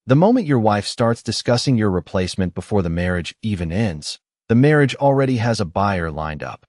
The moment your wife starts discussing your replacement before the marriage even ends, the marriage already has a buyer lined up.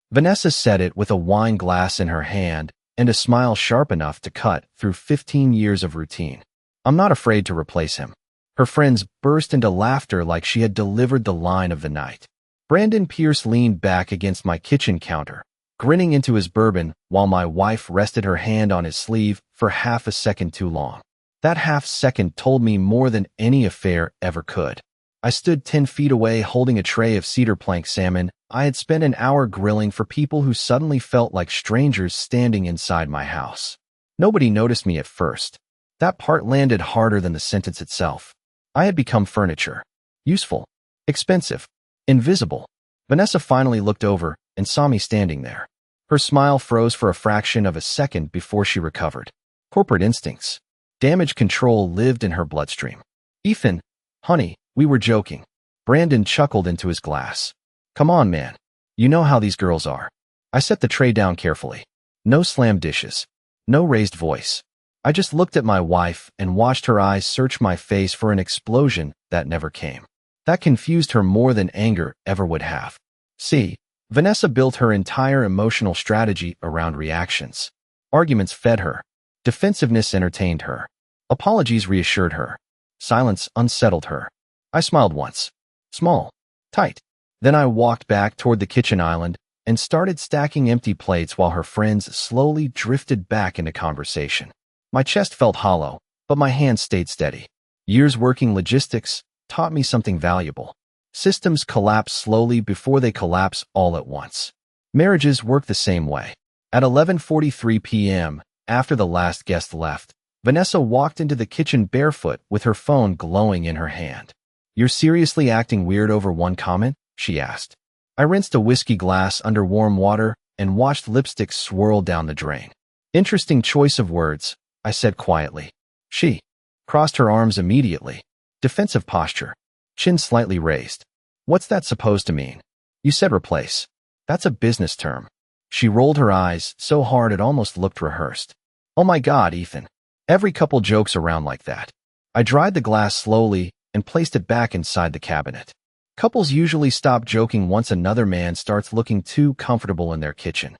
Vanessa said it with a wine glass in her hand and a smile sharp enough to cut through 15 years of routine. I'm not afraid to replace him. Her friends burst into laughter like she had delivered the line of the night. Brandon Pierce leaned back against my kitchen counter, grinning into his bourbon while my wife rested her hand on his sleeve for half a second too long. That half second told me more than any affair ever could. I stood 10 feet away holding a tray of cedar plank salmon I had spent an hour grilling for people who suddenly felt like strangers standing inside my house. Nobody noticed me at first. That part landed harder than the sentence itself. I had become furniture. Useful. Expensive. Invisible. Vanessa finally looked over and saw me standing there. Her smile froze for a fraction of a second before she recovered. Corporate instincts. Damage control lived in her bloodstream. Ethan, honey, we were joking. Brandon chuckled into his glass. Come on, man. You know how these girls are. I set the tray down carefully. No slam dishes. No raised voice. I just looked at my wife and watched her eyes search my face for an explosion that never came. That confused her more than anger ever would have. See, Vanessa built her entire emotional strategy around reactions. Arguments fed her. Defensiveness entertained her. Apologies reassured her. Silence unsettled her. I smiled once. Small. Tight. Then I walked back toward the kitchen island and started stacking empty plates while her friends slowly drifted back into conversation. My chest felt hollow, but my hands stayed steady. Years working logistics taught me something valuable. Systems collapse slowly before they collapse all at once. Marriages work the same way. At 11:43 p.m., after the last guest left, Vanessa walked into the kitchen barefoot with her phone glowing in her hand. You're seriously acting weird over one comment? She asked. I rinsed a whiskey glass under warm water and watched lipstick swirl down the drain. Interesting choice of words, I said quietly. She crossed her arms immediately. Defensive posture. Chin slightly raised. What's that supposed to mean? You said replace. That's a business term. She rolled her eyes so hard it almost looked rehearsed. Oh my God, Ethan. Every couple jokes around like that. I dried the glass slowly and placed it back inside the cabinet. Couples usually stop joking once another man starts looking too comfortable in their kitchen.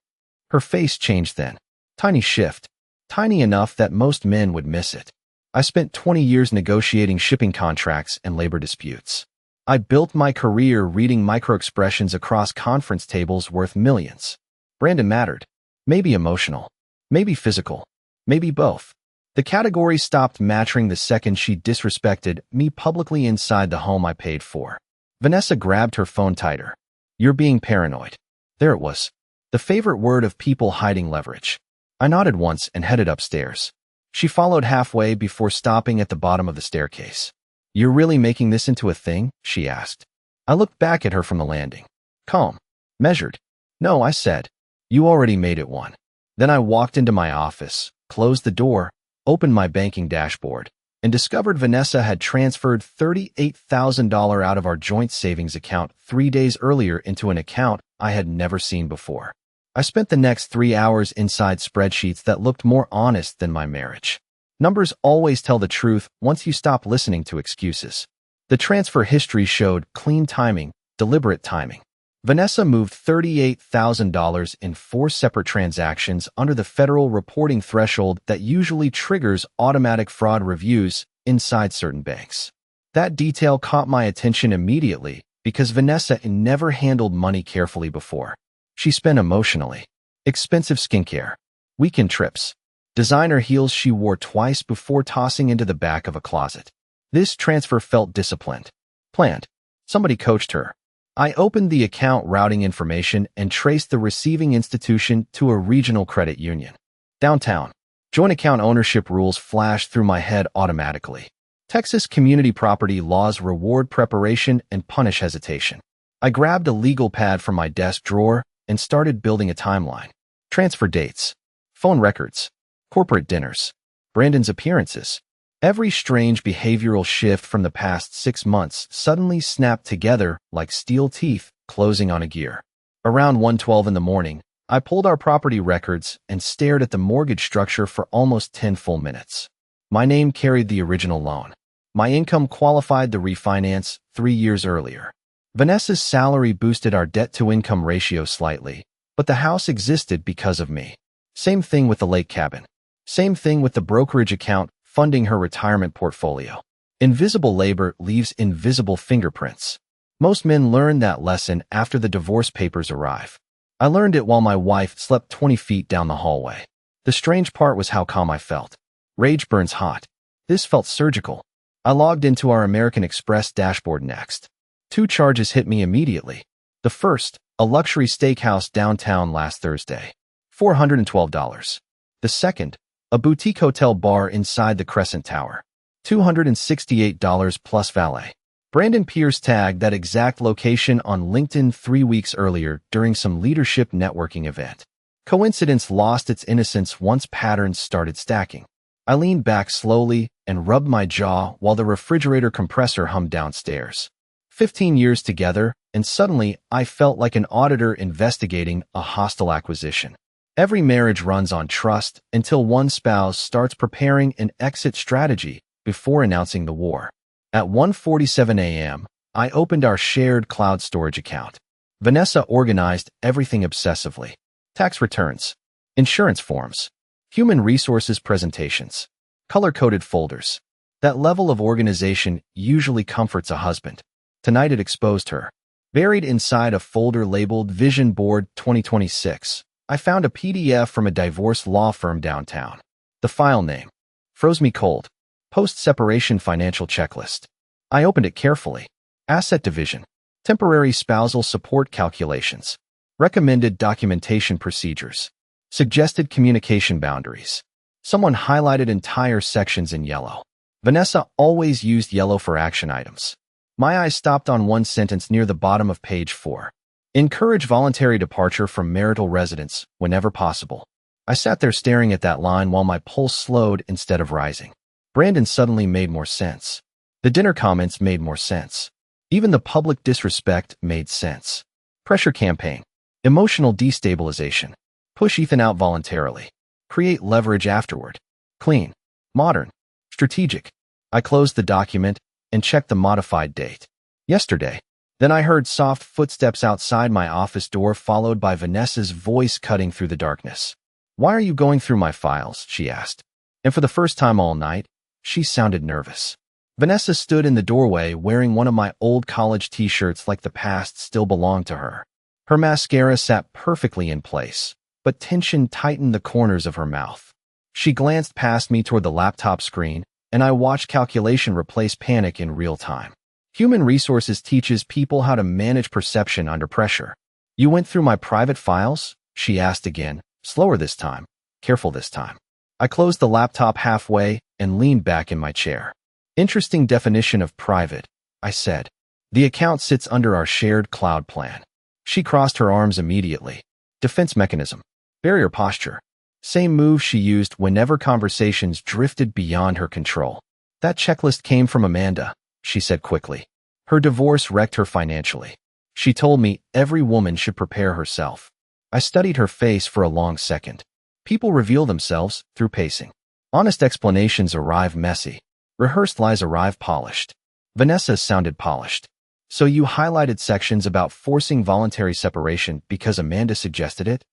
Her face changed then. Tiny shift. Tiny enough that most men would miss it. I spent 20 years negotiating shipping contracts and labor disputes. I built my career reading microexpressions across conference tables worth millions. Brandon mattered. Maybe emotional. Maybe physical. Maybe both. The category stopped matching the second she disrespected me publicly inside the home I paid for. Vanessa grabbed her phone tighter. You're being paranoid. There it was. The favorite word of people hiding leverage. I nodded once and headed upstairs. She followed halfway before stopping at the bottom of the staircase. You're really making this into a thing? She asked. I looked back at her from the landing. Calm. Measured. No, I said. You already made it one. Then I walked into my office, closed the door, opened my banking dashboard, and discovered Vanessa had transferred $38,000 out of our joint savings account 3 days earlier into an account I had never seen before. I spent the next 3 hours inside spreadsheets that looked more honest than my marriage. Numbers always tell the truth once you stop listening to excuses. The transfer history showed clean timing, deliberate timing. Vanessa moved $38,000 in 4 separate transactions under the federal reporting threshold that usually triggers automatic fraud reviews inside certain banks. That detail caught my attention immediately because Vanessa never handled money carefully before. She spent emotionally. Expensive skincare. Weekend trips. Designer heels she wore twice before tossing into the back of a closet. This transfer felt disciplined. Planned. Somebody coached her. I opened the account routing information and traced the receiving institution to a regional credit union. Downtown. Joint account ownership rules flashed through my head automatically. Texas community property laws reward preparation and punish hesitation. I grabbed a legal pad from my desk drawer and started building a timeline. Transfer dates. Phone records. Corporate dinners. Brandon's appearances. Every strange behavioral shift from the past 6 months suddenly snapped together like steel teeth closing on a gear. Around 1:12 in the morning, I pulled our property records and stared at the mortgage structure for almost 10 full minutes. My name carried the original loan. My income qualified the refinance 3 years earlier. Vanessa's salary boosted our debt-to-income ratio slightly, but the house existed because of me. Same thing with the lake cabin. Same thing with the brokerage account funding her retirement portfolio. Invisible labor leaves invisible fingerprints. Most men learn that lesson after the divorce papers arrive. I learned it while my wife slept 20 feet down the hallway. The strange part was how calm I felt. Rage burns hot. This felt surgical. I logged into our American Express dashboard next. 2 charges hit me immediately. The first, a luxury steakhouse downtown last Thursday. $412. The second, a boutique hotel bar inside the Crescent Tower. $268 plus valet. Brandon Pierce tagged that exact location on LinkedIn 3 weeks earlier during some leadership networking event. Coincidence lost its innocence once patterns started stacking. I leaned back slowly and rubbed my jaw while the refrigerator compressor hummed downstairs. 15 years together, and suddenly I felt like an auditor investigating a hostile acquisition. Every marriage runs on trust until one spouse starts preparing an exit strategy before announcing the war. At 1:47 a.m., I opened our shared cloud storage account. Vanessa organized everything obsessively. Tax returns, insurance forms, human resources presentations, color-coded folders. That level of organization usually comforts a husband. Tonight it exposed her. Buried inside a folder labeled Vision Board 2026, I found a PDF from a divorce law firm downtown. The file name froze me cold. Post-separation financial checklist. I opened it carefully. Asset division. Temporary spousal support calculations. Recommended documentation procedures. Suggested communication boundaries. Someone highlighted entire sections in yellow. Vanessa always used yellow for action items. My eyes stopped on one sentence near the bottom of page 4. Encourage voluntary departure from marital residence whenever possible. I sat there staring at that line while my pulse slowed instead of rising. Brandon suddenly made more sense. The dinner comments made more sense. Even the public disrespect made sense. Pressure campaign. Emotional destabilization. Push Ethan out voluntarily. Create leverage afterward. Clean. Modern. Strategic. I closed the document and checked the modified date. Yesterday. Then I heard soft footsteps outside my office door followed by Vanessa's voice cutting through the darkness. "Why are you going through my files?" she asked. And for the first time all night, she sounded nervous. Vanessa stood in the doorway wearing one of my old college t-shirts like the past still belonged to her. Her mascara sat perfectly in place, but tension tightened the corners of her mouth. She glanced past me toward the laptop screen, and I watched calculation replace panic in real time. Human Resources teaches people how to manage perception under pressure. "You went through my private files?" she asked again, slower this time, careful this time. I closed the laptop halfway and leaned back in my chair. "Interesting definition of private," I said. "The account sits under our shared cloud plan." She crossed her arms immediately. Defense mechanism. Barrier posture. Same move she used whenever conversations drifted beyond her control. "That checklist came from Amanda," she said quickly. "Her divorce wrecked her financially. She told me every woman should prepare herself." I studied her face for a long second. People reveal themselves through pacing. Honest explanations arrive messy. Rehearsed lies arrive polished. Vanessa sounded polished. "So you highlighted sections about forcing voluntary separation because Amanda suggested it?"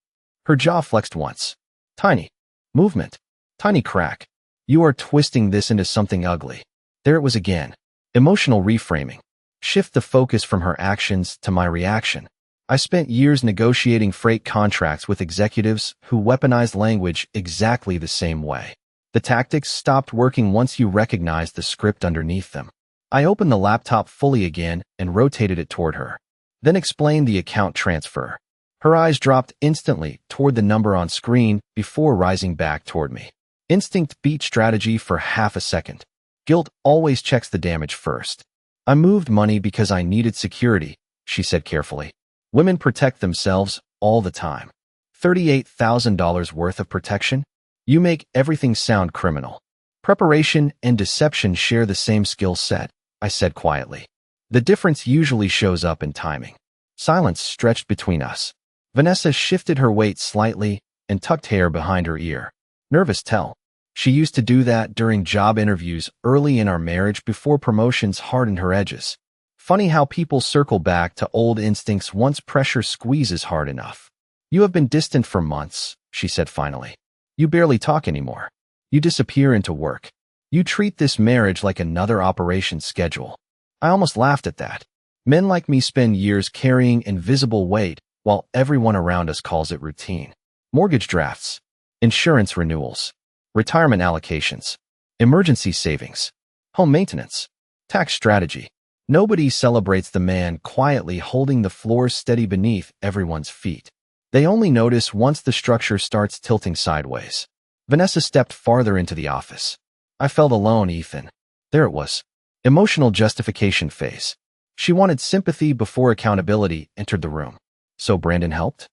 Her jaw flexed once. Tiny movement. Tiny crack. "You are twisting this into something ugly." There it was again. Emotional reframing. Shift the focus from her actions to my reaction. I spent years negotiating freight contracts with executives who weaponized language exactly the same way. The tactics stopped working once you recognized the script underneath them. I opened the laptop fully again and rotated it toward her. Then explained the account transfer. Her eyes dropped instantly toward the number on screen before rising back toward me. Instinct beat strategy for half a second. Guilt always checks the damage first. "I moved money because I needed security," she said carefully. "Women protect themselves all the time." $38,000 worth of protection? You make everything sound criminal. "Preparation and deception share the same skill set," I said quietly. "The difference usually shows up in timing." Silence stretched between us. Vanessa shifted her weight slightly and tucked hair behind her ear. "Nervous tell." She used to do that during job interviews early in our marriage before promotions hardened her edges. Funny how people circle back to old instincts once pressure squeezes hard enough. You have been distant for months, she said finally. You barely talk anymore. You disappear into work. You treat this marriage like another operation schedule. I almost laughed at that. Men like me spend years carrying invisible weight while everyone around us calls it routine. Mortgage drafts, insurance renewals, retirement allocations, emergency savings, home maintenance, tax strategy. Nobody celebrates the man quietly holding the floor steady beneath everyone's feet. They only notice once the structure starts tilting sideways. Vanessa stepped farther into the office. I felt alone, Ethan. There it was. Emotional justification phase. She wanted sympathy before accountability entered the room. So Brandon helped?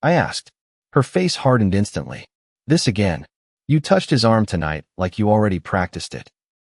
I asked. Her face hardened instantly. This again. You touched his arm tonight like you already practiced it.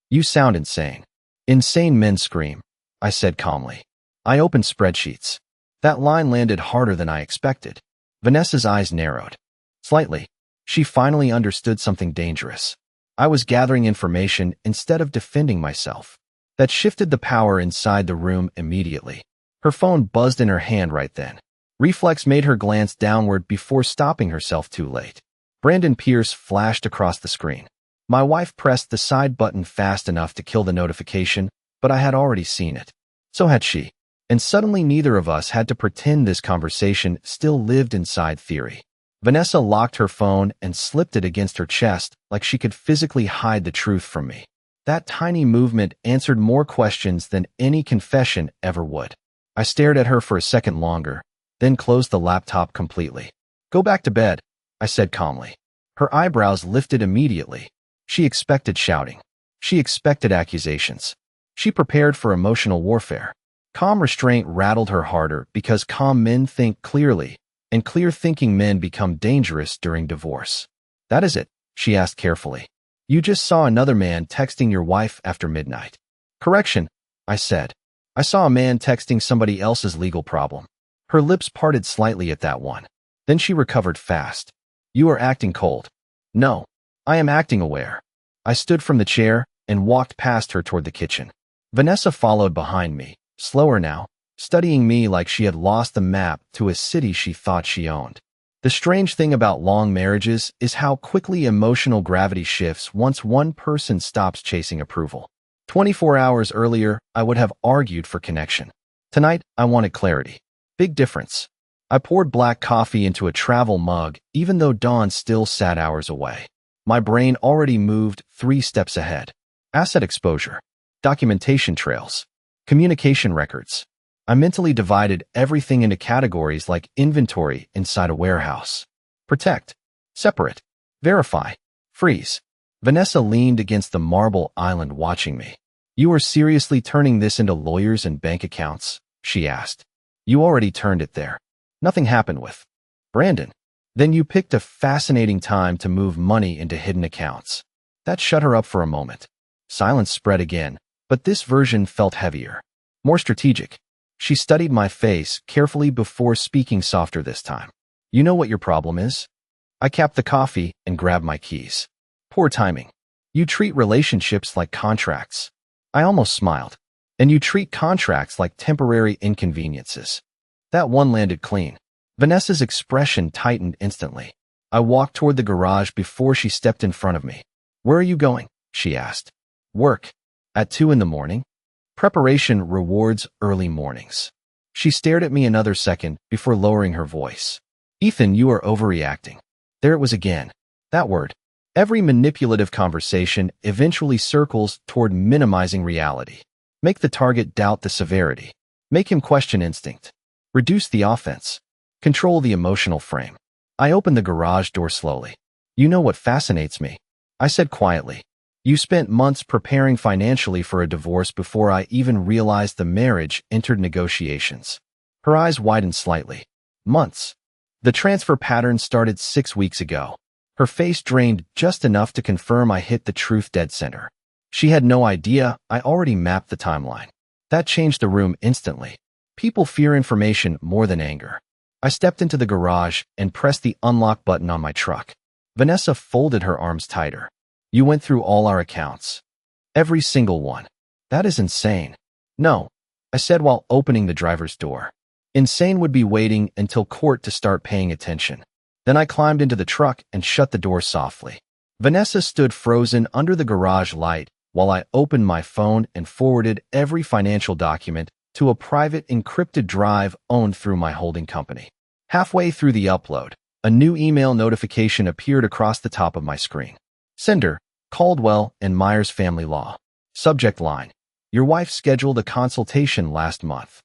You sound insane. Insane men scream, I said calmly. I opened spreadsheets. That line landed harder than I expected. Vanessa's eyes narrowed. Slightly. She finally understood something dangerous. I was gathering information instead of defending myself. That shifted the power inside the room immediately. Her phone buzzed in her hand right then. Reflex made her glance downward before stopping herself too late. Brandon Pierce flashed across the screen. My wife pressed the side button fast enough to kill the notification, but I had already seen it. So had she. And suddenly neither of us had to pretend this conversation still lived inside theory. Vanessa locked her phone and slipped it against her chest like she could physically hide the truth from me. That tiny movement answered more questions than any confession ever would. I stared at her for a second longer, then closed the laptop completely. Go back to bed, I said calmly. Her eyebrows lifted immediately. She expected shouting. She expected accusations. She prepared for emotional warfare. Calm restraint rattled her harder because calm men think clearly, and clear-thinking men become dangerous during divorce. That is it, she asked carefully. You just saw another man texting your wife after midnight. Correction, I said. I saw a man texting somebody else's legal problem. Her lips parted slightly at that one. Then she recovered fast. You are acting cold. No, I am acting aware. I stood from the chair and walked past her toward the kitchen. Vanessa followed behind me, slower now, studying me like she had lost the map to a city she thought she owned. The strange thing about long marriages is how quickly emotional gravity shifts once one person stops chasing approval. 24 hours earlier, I would have argued for connection. Tonight, I wanted clarity. Big difference. I poured black coffee into a travel mug, even though dawn still sat hours away. My brain already moved 3 steps ahead. Asset exposure, documentation trails, communication records. I mentally divided everything into categories like inventory inside a warehouse. Protect, separate, verify, freeze. Vanessa leaned against the marble island watching me. You are seriously turning this into lawyers and bank accounts? She asked. You already turned it there. Nothing happened with Brandon. Then you picked a fascinating time to move money into hidden accounts. That shut her up for a moment. Silence spread again, but this version felt heavier, more strategic. She studied my face carefully before speaking softer this time. You know what your problem is? I capped the coffee and grabbed my keys. Poor timing. You treat relationships like contracts. I almost smiled. And you treat contracts like temporary inconveniences. That one landed clean. Vanessa's expression tightened instantly. I walked toward the garage before she stepped in front of me. Where are you going? She asked. Work. At 2 in the morning? Preparation rewards early mornings. She stared at me another second before lowering her voice. Ethan, you are overreacting. There it was again. That word. Every manipulative conversation eventually circles toward minimizing reality. Make the target doubt the severity. Make him question instinct. Reduce the offense. Control the emotional frame. I opened the garage door slowly. You know what fascinates me? I said quietly. You spent months preparing financially for a divorce before I even realized the marriage entered negotiations. Her eyes widened slightly. Months. The transfer pattern started 6 weeks ago. Her face drained just enough to confirm I hit the truth dead center. She had no idea I already mapped the timeline. That changed the room instantly. People fear information more than anger. I stepped into the garage and pressed the unlock button on my truck. Vanessa folded her arms tighter. You went through all our accounts. Every single one. That is insane. No, I said while opening the driver's door. Insane would be waiting until court to start paying attention. Then I climbed into the truck and shut the door softly. Vanessa stood frozen under the garage light while I opened my phone and forwarded every financial document to a private encrypted drive owned through my holding company. Halfway through the upload, a new email notification appeared across the top of my screen. Sender, Caldwell and Myers Family Law. Subject line, your wife scheduled a consultation last month.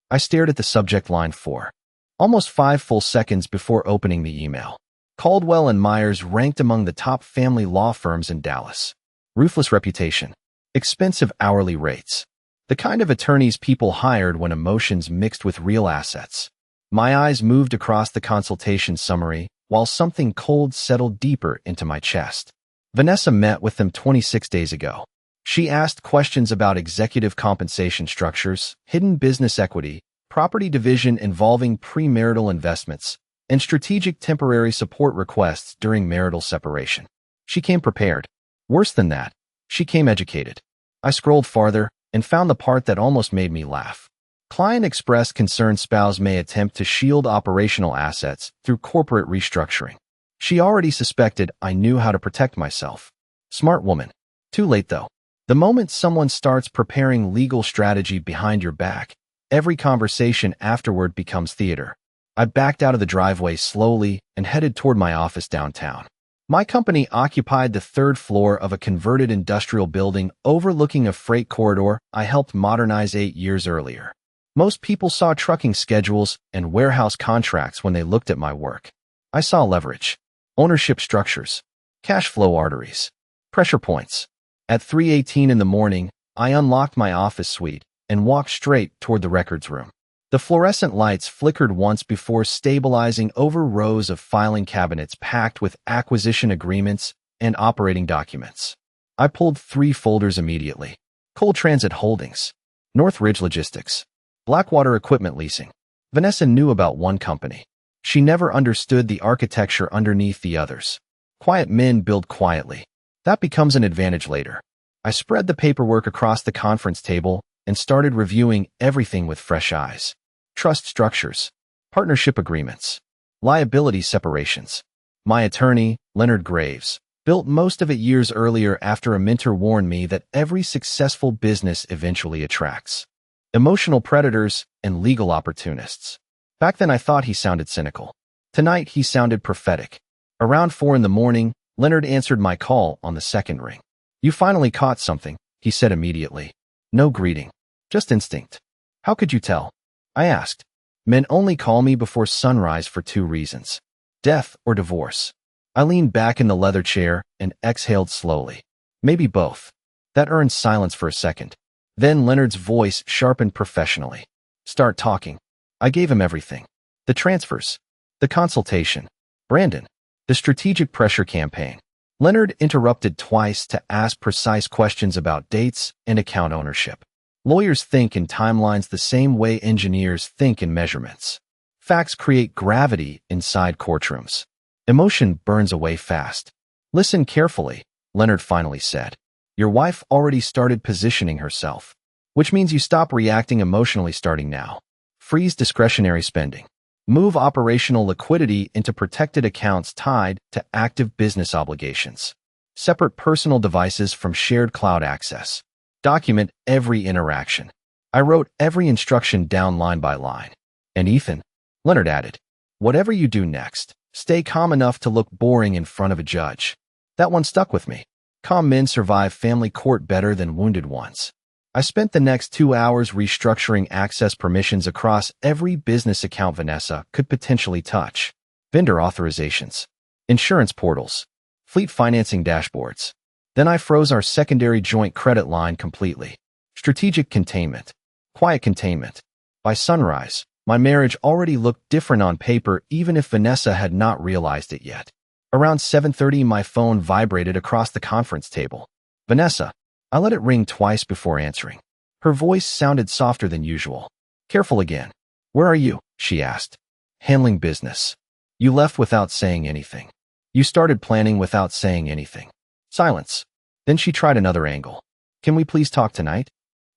I stared at the subject line for almost 5 full seconds before opening the email. Caldwell and Myers ranked among the top family law firms in Dallas. Ruthless reputation. Expensive hourly rates. The kind of attorneys people hired when emotions mixed with real assets. My eyes moved across the consultation summary while something cold settled deeper into my chest. Vanessa met with them 26 days ago. She asked questions about executive compensation structures, hidden business equity, property division involving premarital investments, and strategic temporary support requests during marital separation. She came prepared. Worse than that, she came educated. I scrolled farther and found the part that almost made me laugh. Client expressed concern spouse may attempt to shield operational assets through corporate restructuring. She already suspected I knew how to protect myself. Smart woman. Too late though. The moment someone starts preparing legal strategy behind your back, every conversation afterward becomes theater. I backed out of the driveway slowly and headed toward my office downtown. My company occupied the 3rd floor of a converted industrial building overlooking a freight corridor I helped modernize 8 years earlier. Most people saw trucking schedules and warehouse contracts when they looked at my work. I saw leverage, ownership structures, cash flow arteries, pressure points. At 3:18 in the morning, I unlocked my office suite and walked straight toward the records room. The fluorescent lights flickered once before stabilizing over rows of filing cabinets packed with acquisition agreements and operating documents. I pulled 3 folders immediately. Coal Transit Holdings, North Ridge Logistics, Blackwater Equipment Leasing. Vanessa knew about one company. She never understood the architecture underneath the others. Quiet men build quietly. That becomes an advantage later. I spread the paperwork across the conference table and started reviewing everything with fresh eyes. Trust structures, partnership agreements, liability separations. My attorney, Leonard Graves, built most of it years earlier after a mentor warned me that every successful business eventually attracts emotional predators and legal opportunists. Back then I thought he sounded cynical. Tonight he sounded prophetic. Around 4 in the morning, Leonard answered my call on the 2nd ring. You finally caught something, he said immediately. No greeting, just instinct. How could you tell? I asked. Men only call me before sunrise for 2 reasons. Death or divorce. I leaned back in the leather chair and exhaled slowly. Maybe both. That earned silence for a second. Then Leonard's voice sharpened professionally. Start talking. I gave him everything. The transfers. The consultation. Brandon. The strategic pressure campaign. Leonard interrupted twice to ask precise questions about dates and account ownership. Lawyers think in timelines the same way engineers think in measurements. Facts create gravity inside courtrooms. Emotion burns away fast. Listen carefully, Leonard finally said. Your wife already started positioning herself, which means you stop reacting emotionally starting now. Freeze discretionary spending. Move operational liquidity into protected accounts tied to active business obligations. Separate personal devices from shared cloud access. Document every interaction. I wrote every instruction down line by line. And Ethan, Leonard added, whatever you do next, stay calm enough to look boring in front of a judge. That one stuck with me. Calm men survive family court better than wounded ones. I spent the next 2 hours restructuring access permissions across every business account Vanessa could potentially touch. Vendor authorizations, insurance portals, fleet financing dashboards. Then I froze our secondary joint credit line completely. Strategic containment, quiet containment. By sunrise, my marriage already looked different on paper even if Vanessa had not realized it yet. Around 7:30, my phone vibrated across the conference table. Vanessa. I let it ring twice before answering. Her voice sounded softer than usual. Careful again. Where are you? She asked. Handling business. You left without saying anything. You started planning without saying anything. Silence. Then she tried another angle. Can we please talk tonight?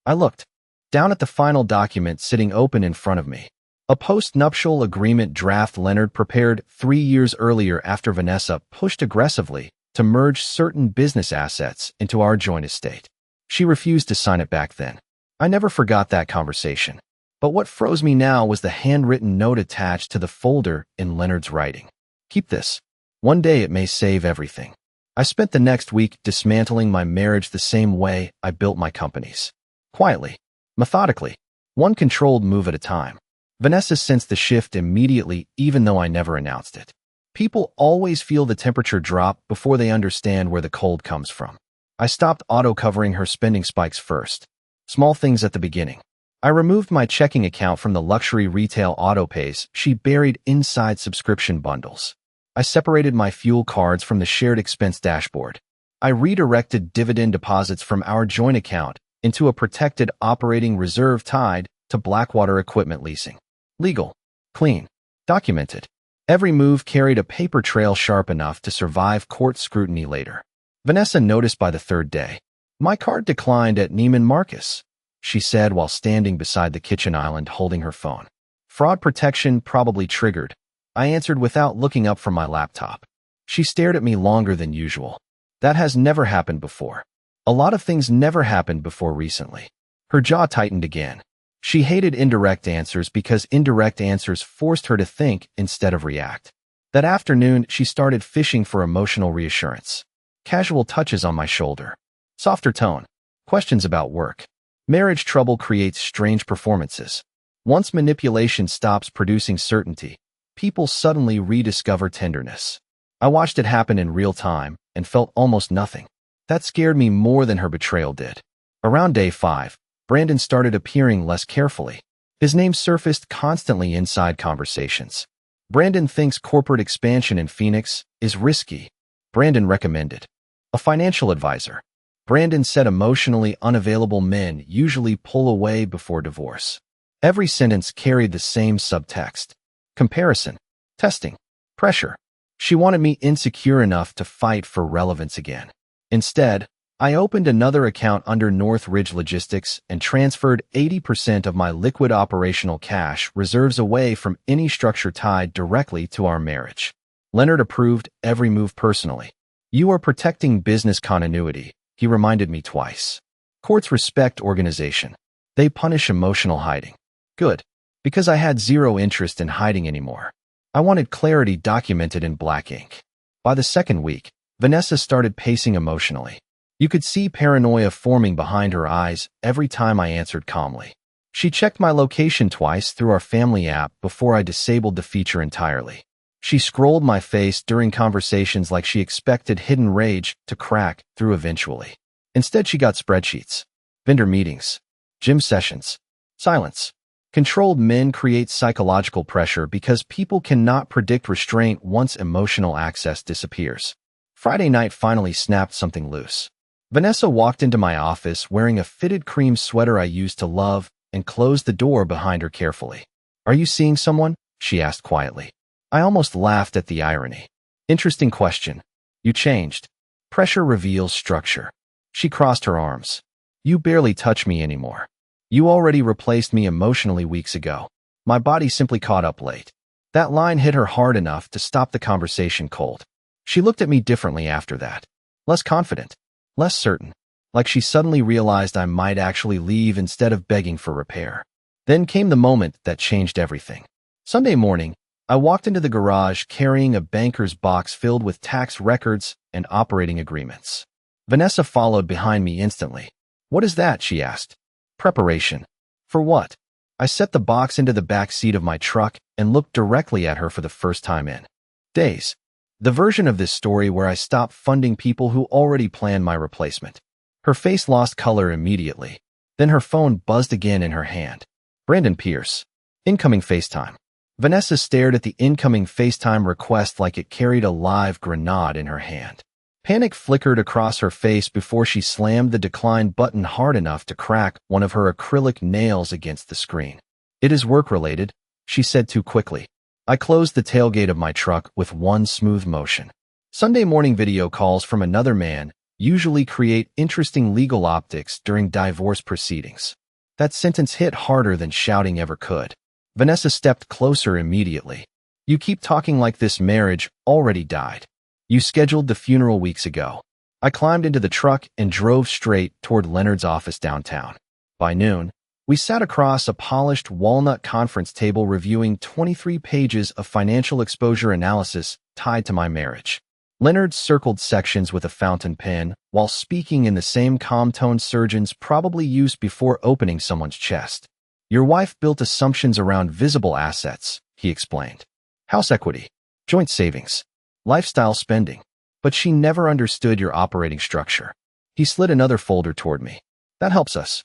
I looked down at the final document sitting open in front of me. A post-nuptial agreement draft Leonard prepared 3 years earlier after Vanessa pushed aggressively to merge certain business assets into our joint estate. She refused to sign it back then. I never forgot that conversation. But what froze me now was the handwritten note attached to the folder in Leonard's writing. Keep this. One day it may save everything. I spent the next week dismantling my marriage the same way I built my companies. Quietly, methodically, one controlled move at a time. Vanessa sensed the shift immediately, even though I never announced it. People always feel the temperature drop before they understand where the cold comes from. I stopped auto-covering her spending spikes first. Small things at the beginning. I removed my checking account from the luxury retail auto-pays she buried inside subscription bundles. I separated my fuel cards from the shared expense dashboard. I redirected dividend deposits from our joint account into a protected operating reserve tied to Blackwater equipment leasing. Legal, clean, documented. Every move carried a paper trail sharp enough to survive court scrutiny later. Vanessa noticed by the third day. My card declined at Neiman Marcus, she said while standing beside the kitchen island holding her phone. Fraud protection probably triggered. I answered without looking up from my laptop. She stared at me longer than usual. That has never happened before. A lot of things never happened before recently. Her jaw tightened again. She hated indirect answers because indirect answers forced her to think instead of react. That afternoon, she started fishing for emotional reassurance. Casual touches on my shoulder. Softer tone. Questions about work. Marriage trouble creates strange performances. Once manipulation stops producing certainty, people suddenly rediscover tenderness. I watched it happen in real time and felt almost nothing. That scared me more than her betrayal did. Around day 5, Brandon started appearing less carefully. His name surfaced constantly inside conversations. Brandon thinks corporate expansion in Phoenix is risky. Brandon recommended. A financial advisor. Brandon said emotionally unavailable men usually pull away before divorce. Every sentence carried the same subtext. Comparison. Testing. Pressure. She wanted me insecure enough to fight for relevance again. Instead, I opened another account under Northridge Logistics and transferred 80% of my liquid operational cash reserves away from any structure tied directly to our marriage. Leonard approved every move personally. You are protecting business continuity, he reminded me twice. Courts respect organization. They punish emotional hiding. Good, because I had zero interest in hiding anymore. I wanted clarity documented in black ink. By the second week, Vanessa started pacing emotionally. You could see paranoia forming behind her eyes every time I answered calmly. She checked my location twice through our family app before I disabled the feature entirely. She scrolled my face during conversations like she expected hidden rage to crack through eventually. Instead, she got spreadsheets, vendor meetings, gym sessions, silence. Controlled men create psychological pressure because people cannot predict restraint once emotional access disappears. Friday night finally snapped something loose. Vanessa walked into my office wearing a fitted cream sweater I used to love and closed the door behind her carefully. Are you seeing someone? She asked quietly. I almost laughed at the irony. Interesting question. You changed. Pressure reveals structure. She crossed her arms. You barely touch me anymore. You already replaced me emotionally weeks ago. My body simply caught up late. That line hit her hard enough to stop the conversation cold. She looked at me differently after that. Less confident. Less certain, like she suddenly realized I might actually leave instead of begging for repair. Then came the moment that changed everything. Sunday morning, I walked into the garage carrying a banker's box filled with tax records and operating agreements. Vanessa followed behind me instantly. What is that? She asked. Preparation. For what? I set the box into the back seat of my truck and looked directly at her for the first time in days. The version of this story where I stopped funding people who already planned my replacement. Her face lost color immediately. Then her phone buzzed again in her hand. Brandon Pierce. Incoming FaceTime. Vanessa stared at the incoming FaceTime request like it carried a live grenade in her hand. Panic flickered across her face before she slammed the decline button hard enough to crack one of her acrylic nails against the screen. It is work-related, she said too quickly. I closed the tailgate of my truck with one smooth motion. Sunday morning video calls from another man, usually create interesting legal optics during divorce proceedings. That sentence hit harder than shouting ever could. Vanessa stepped closer immediately. You keep talking like this marriage already died. You scheduled the funeral weeks ago. I climbed into the truck and drove straight toward Leonard's office downtown. By noon, we sat across a polished walnut conference table reviewing 23 pages of financial exposure analysis tied to my marriage. Leonard circled sections with a fountain pen while speaking in the same calm tone surgeons probably use before opening someone's chest. Your wife built assumptions around visible assets, he explained. House equity, joint savings, lifestyle spending. But she never understood your operating structure. He slid another folder toward me. That helps us.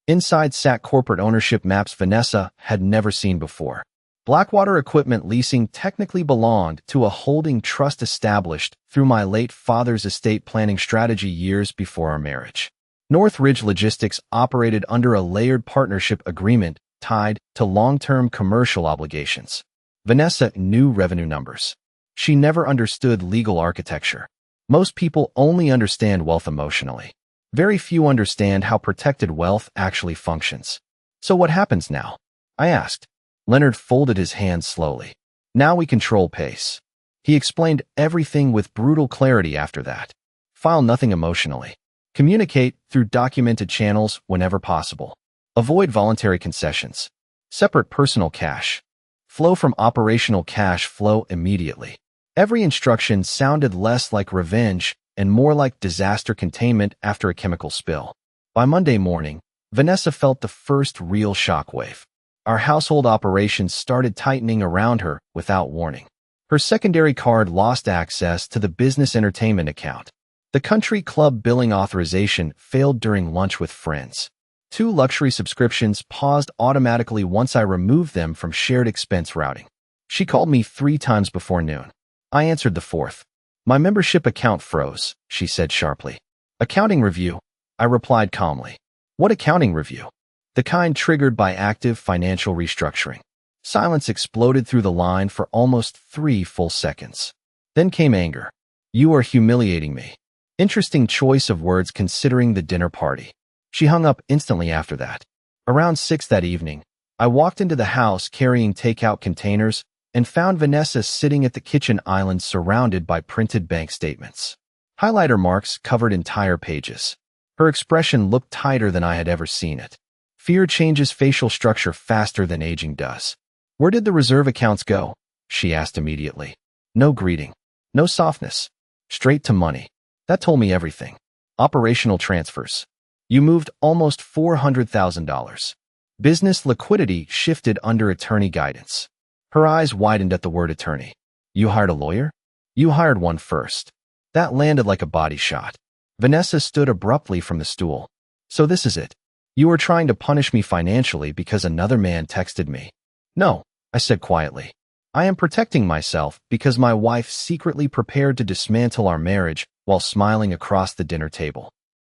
Inside sat corporate ownership maps Vanessa had never seen before. Blackwater Equipment Leasing technically belonged to a holding trust established through my late father's estate planning strategy years before our marriage. Northridge Logistics operated under a layered partnership agreement tied to long-term commercial obligations. Vanessa knew revenue numbers. She never understood legal architecture. Most people only understand wealth emotionally. Very few understand how protected wealth actually functions. So what happens now? I asked. Leonard folded his hands slowly. Now we control pace. He explained everything with brutal clarity after that. File nothing emotionally. Communicate through documented channels whenever possible. Avoid voluntary concessions. Separate personal cash. Flow from operational cash flow immediately. Every instruction sounded less like revenge and more like disaster containment after a chemical spill. By Monday morning, Vanessa felt the first real shockwave. Our household operations started tightening around her without warning. Her secondary card lost access to the business entertainment account. The country club billing authorization failed during lunch with friends. 2 luxury subscriptions paused automatically once I removed them from shared expense routing. She called me 3 times before noon. I answered the 4th. My membership account froze, she said sharply. Accounting review, I replied calmly. What accounting review? The kind triggered by active financial restructuring. Silence exploded through the line for almost 3 full seconds. Then came anger. You are humiliating me. Interesting choice of words considering the dinner party. She hung up instantly after that. Around 6 that evening, I walked into the house carrying takeout containers and found Vanessa sitting at the kitchen island surrounded by printed bank statements. Highlighter marks covered entire pages. Her expression looked tighter than I had ever seen it. Fear changes facial structure faster than aging does. Where did the reserve accounts go? She asked immediately. No greeting. No softness. Straight to money. That told me everything. Operational transfers. You moved almost $400,000. Business liquidity shifted under attorney guidance. Her eyes widened at the word attorney. You hired a lawyer? You hired one first. That landed like a body shot. Vanessa stood abruptly from the stool. So this is it. You are trying to punish me financially because another man texted me. No, I said quietly. I am protecting myself because my wife secretly prepared to dismantle our marriage while smiling across the dinner table.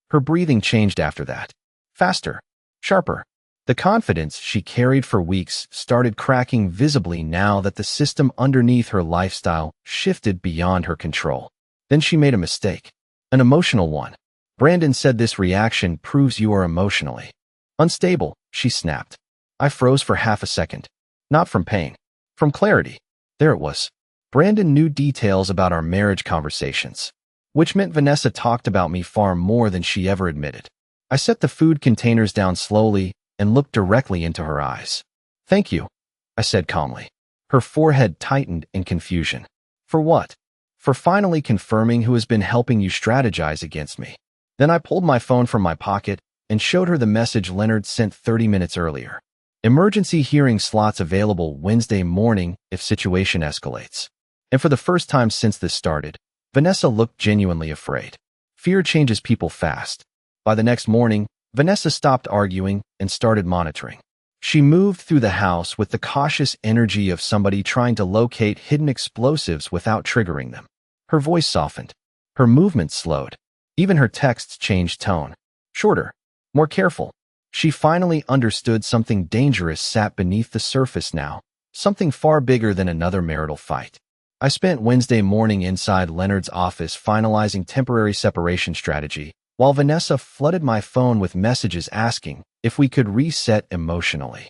Her breathing changed after that. Faster. Sharper. The confidence she carried for weeks started cracking visibly now that the system underneath her lifestyle shifted beyond her control. Then she made a mistake. An emotional one. Brandon said this reaction proves you are emotionally unstable, she snapped. I froze for half a second. Not from pain. From clarity. There it was. Brandon knew details about our marriage conversations, which meant Vanessa talked about me far more than she ever admitted. I set the food containers down slowly and looked directly into her eyes. Thank you, I said calmly. Her forehead tightened in confusion. For what? For finally confirming who has been helping you strategize against me. Then I pulled my phone from my pocket and showed her the message Leonard sent 30 minutes earlier. Emergency hearing slots available Wednesday morning if situation escalates. And for the first time since this started, Vanessa looked genuinely afraid. Fear changes people fast. By the next morning, Vanessa stopped arguing and started monitoring. She moved through the house with the cautious energy of somebody trying to locate hidden explosives without triggering them. Her voice softened. Her movements slowed. Even her texts changed tone. Shorter. More careful. She finally understood something dangerous sat beneath the surface now. Something far bigger than another marital fight. I spent Wednesday morning inside Leonard's office finalizing temporary separation strategy, while Vanessa flooded my phone with messages asking if we could reset emotionally.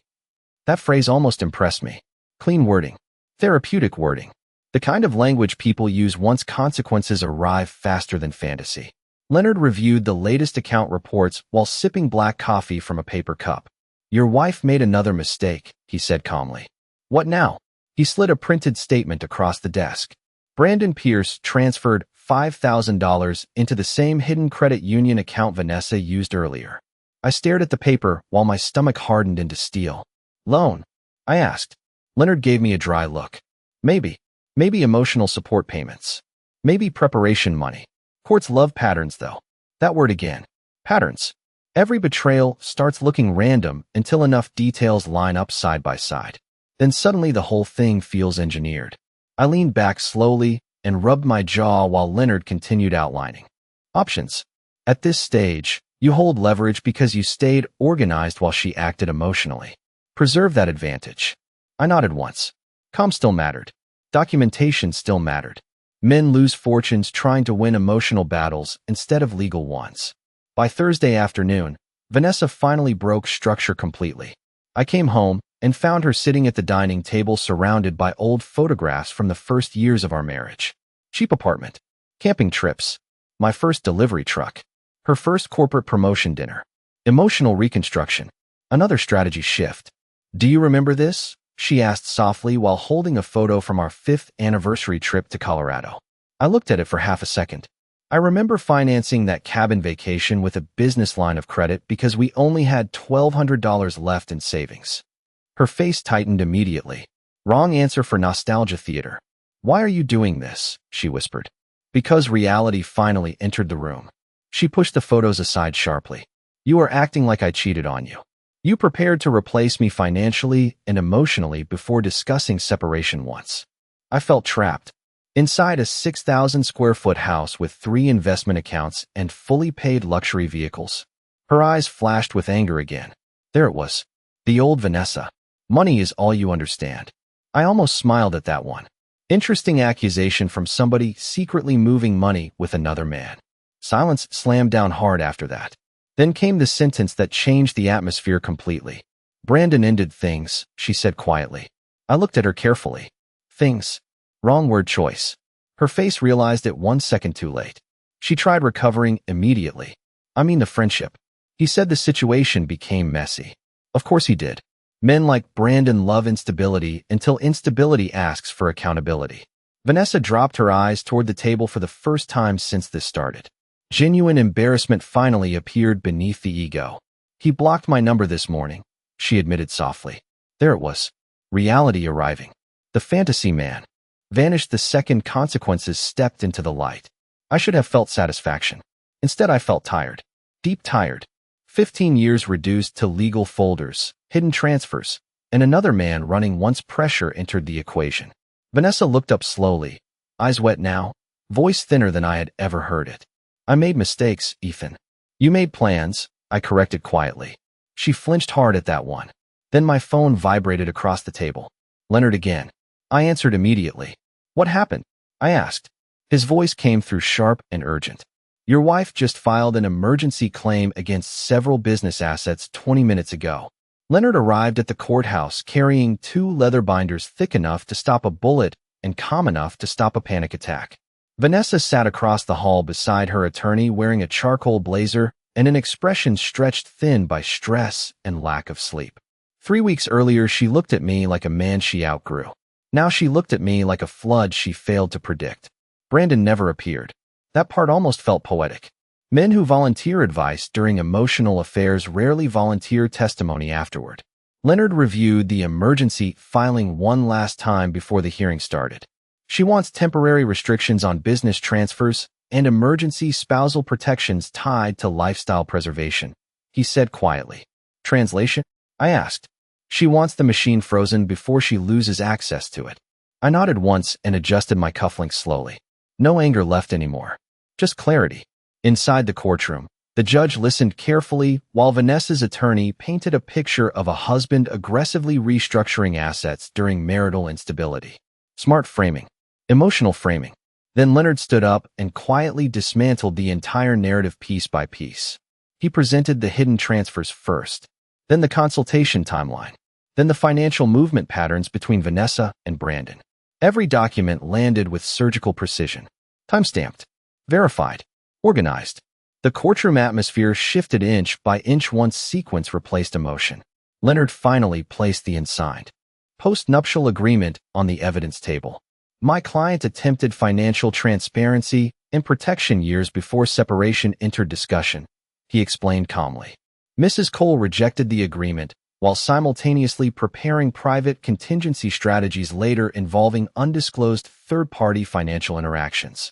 That phrase almost impressed me. Clean wording. Therapeutic wording. The kind of language people use once consequences arrive faster than fantasy. Leonard reviewed the latest account reports while sipping black coffee from a paper cup. "Your wife made another mistake," he said calmly. "What now?" He slid a printed statement across the desk. Brandon Pierce transferred $5,000 into the same hidden credit union account Vanessa used earlier. I stared at the paper while my stomach hardened into steel. "Loan?" I asked. Leonard gave me a dry look. Maybe emotional support payments. Maybe preparation money. Courts love patterns, though. That word again. Patterns. Every betrayal starts looking random until enough details line up side by side. Then suddenly the whole thing feels engineered. I leaned back slowly and rubbed my jaw while Leonard continued outlining. Options. At this stage, you hold leverage because you stayed organized while she acted emotionally. Preserve that advantage. I nodded once. Calm still mattered. Documentation still mattered. Men lose fortunes trying to win emotional battles instead of legal ones. By Thursday afternoon, Vanessa finally broke structure completely. I came home and found her sitting at the dining table surrounded by old photographs from the first years of our marriage. Cheap apartment, camping trips, my first delivery truck, her first corporate promotion dinner, emotional reconstruction, another strategy shift. "Do you remember this?" she asked softly while holding a photo from our 5th anniversary trip to Colorado. I looked at it for half a second. I remember financing that cabin vacation with a business line of credit because we only had $1,200 left in savings. Her face tightened immediately. "Wrong answer for nostalgia theater." "Why are you doing this?" she whispered. "Because reality finally entered the room." She pushed the photos aside sharply. "You are acting like I cheated on you. You prepared to replace me financially and emotionally before discussing separation once." I felt trapped. Inside a 6,000 square foot house with 3 investment accounts and fully paid luxury vehicles. Her eyes flashed with anger again. There it was. The old Vanessa. Money is all you understand. I almost smiled at that one. Interesting accusation from somebody secretly moving money with another man. Silence slammed down hard after that. Then came the sentence that changed the atmosphere completely. "Brandon ended things," she said quietly. I looked at her carefully. Things. Wrong word choice. Her face realized it 1 second too late. She tried recovering immediately. "I mean the friendship." He said the situation became messy. Of course he did. Men like Brandon love instability until instability asks for accountability. Vanessa dropped her eyes toward the table for the first time since this started. Genuine embarrassment finally appeared beneath the ego. "He blocked my number this morning," she admitted softly. There it was. Reality arriving. The fantasy man vanished the second consequences stepped into the light. I should have felt satisfaction. Instead, I felt tired. Deep tired. 15 years reduced to legal folders, hidden transfers, and another man running once pressure entered the equation. Vanessa looked up slowly, eyes wet now, voice thinner than I had ever heard it. "I made mistakes, Ethan." "You made plans," I corrected quietly. She flinched hard at that one. Then my phone vibrated across the table. Leonard again. I answered immediately. "What happened?" I asked. His voice came through sharp and urgent. "Your wife just filed an emergency claim against several business assets 20 minutes ago." Leonard arrived at the courthouse carrying 2 leather binders thick enough to stop a bullet and calm enough to stop a panic attack. Vanessa sat across the hall beside her attorney wearing a charcoal blazer and an expression stretched thin by stress and lack of sleep. 3 weeks earlier, she looked at me like a man she outgrew. Now she looked at me like a flood she failed to predict. Brandon never appeared. That part almost felt poetic. Men who volunteer advice during emotional affairs rarely volunteer testimony afterward. Leonard reviewed the emergency filing one last time before the hearing started. She wants temporary restrictions on business transfers and emergency spousal protections tied to lifestyle preservation, he said quietly. Translation? I asked. She wants the machine frozen before she loses access to it. I nodded once and adjusted my cufflinks slowly. No anger left anymore. Just clarity. Inside the courtroom, the judge listened carefully while Vanessa's attorney painted a picture of a husband aggressively restructuring assets during marital instability. Smart framing. Emotional framing. Then Leonard stood up and quietly dismantled the entire narrative piece by piece. He presented the hidden transfers first, then the consultation timeline, then the financial movement patterns between Vanessa and Brandon. Every document landed with surgical precision. Timestamped, verified, organized. The courtroom atmosphere shifted inch by inch once sequence replaced emotion. Leonard finally placed the unsigned post-nuptial agreement on the evidence table. My client attempted financial transparency and protection years before separation entered discussion, he explained calmly. Mrs. Cole rejected the agreement while simultaneously preparing private contingency strategies later involving undisclosed third-party financial interactions.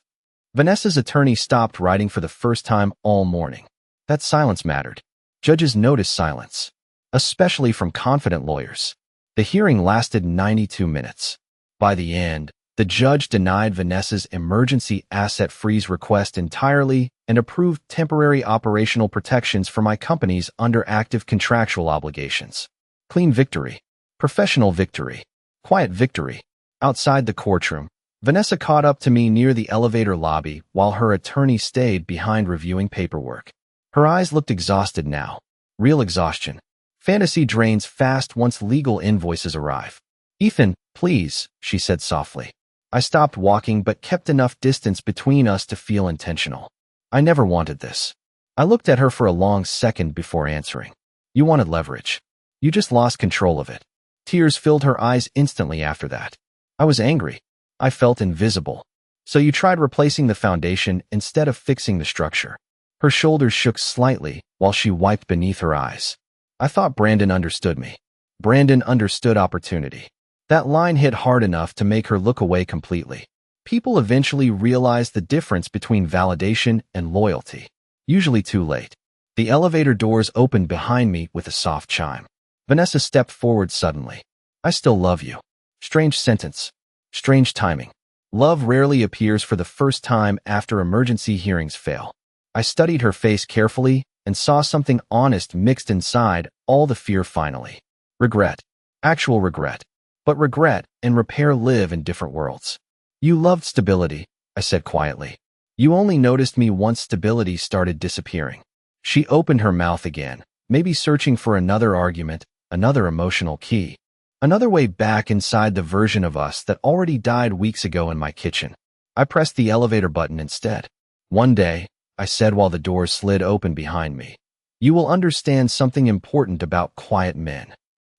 Vanessa's attorney stopped writing for the first time all morning. That silence mattered. Judges noticed silence, especially from confident lawyers. The hearing lasted 92 minutes. By the end, the judge denied Vanessa's emergency asset freeze request entirely and approved temporary operational protections for my companies under active contractual obligations. Clean victory. Professional victory. Quiet victory. Outside the courtroom, Vanessa caught up to me near the elevator lobby while her attorney stayed behind reviewing paperwork. Her eyes looked exhausted now. Real exhaustion. Fantasy drains fast once legal invoices arrive. Ethan, please, she said softly. I stopped walking but kept enough distance between us to feel intentional. I never wanted this. I looked at her for a long second before answering. You wanted leverage. You just lost control of it. Tears filled her eyes instantly after that. I was angry. I felt invisible. So you tried replacing the foundation instead of fixing the structure. Her shoulders shook slightly while she wiped beneath her eyes. I thought Brandon understood me. Brandon understood opportunity. That line hit hard enough to make her look away completely. People eventually realize the difference between validation and loyalty. Usually too late. The elevator doors opened behind me with a soft chime. Vanessa stepped forward suddenly. I still love you. Strange sentence. Strange timing. Love rarely appears for the first time after emergency hearings fail. I studied her face carefully and saw something honest mixed inside all the fear finally. Regret. Actual regret. But regret and repair live in different worlds. You loved stability, I said quietly. You only noticed me once stability started disappearing. She opened her mouth again, maybe searching for another argument, another emotional key, another way back inside the version of us that already died weeks ago in my kitchen. I pressed the elevator button instead. One day, I said while the doors slid open behind me, you will understand something important about quiet men.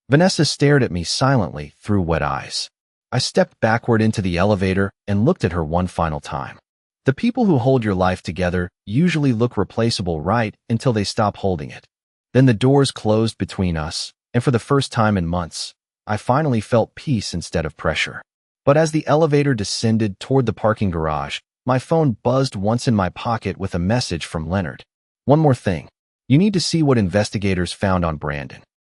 Vanessa stared at me silently through wet eyes. I stepped backward into the elevator and looked at her one final time. The people who hold your life together usually look replaceable right until they stop holding it. Then the doors closed between us, and for the first time in months, I finally felt peace instead of pressure. But as the elevator descended toward the parking garage, my phone buzzed once in my pocket with a message from Leonard. One more thing. You need to see what investigators found on Brandon.